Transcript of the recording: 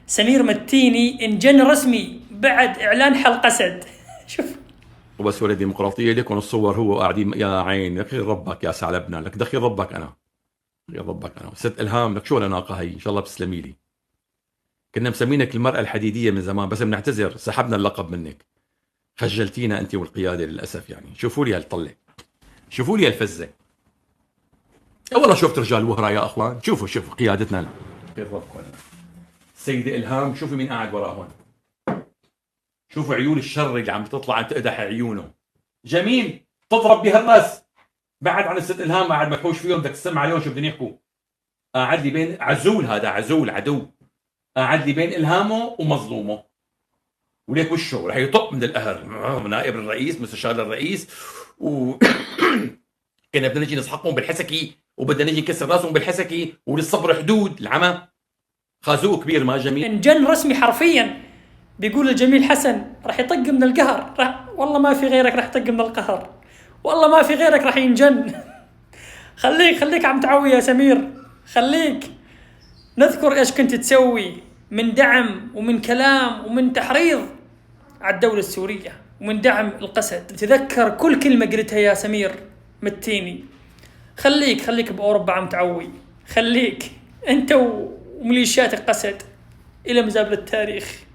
سمير متيني انجن رسمي بعد إعلان حل قسد. شوف وبس ولد ديمقراطية لكم الصور هو قاعدين يا عين دخيل ربك يا ثعلبنا لك دخيل ربك أنا يا ربك أنا ست إلهام لك شو العلاقة هي إن شاء الله بتسلمي لي. كنا مسمينك المرأة الحديدية من زمان بس بنعتذر سحبنا اللقب منك. خجلتينا أنت والقيادة للأسف يعني. شوفوا لي هالطلة شوفوا لي هالفزة. والله شفت رجال وهرة يا أخوان. شوفوا قيادتنا خير ربكم. السيدة إلهام شوفوا مين قاعد ورا هون. شوفوا عيون الشر اللي عم تطلع تقدح عيونه. جميل تضرب بهالراس بعد عن الست إلهام قاعد مكحوش فيهم بدك تسمع عليهم شو بدهم يحكوا. قاعد لي بين عزول هذا عزول عدو قاعد لي بين إلهامه ومظلومه وليك وشه رح يطق من القهر. نائب الرئيس مستشار الرئيس و كنا بدنا نجي نسحقهم بالحسكي وبدنا نجي نكسر راسهم بالحسكي وللصبر حدود. العمى خازوق كبير ما جميل. انجن رسمي حرفيا. بيقول الجميل حسن راح يطق من القهر. والله ما في غيرك راح يطق من القهر. والله ما في غيرك راح ينجن. خليك عم تعوي يا سمير. خليك نذكر ايش كنت تسوي من دعم ومن كلام ومن تحريض على الدولة السورية ومن دعم القسد. تذكر كل كلمة قلتها يا سمير متيني. خليك بأوروبا عم تعوي. خليك انت وميليشيات القسد إلى مزابل التاريخ.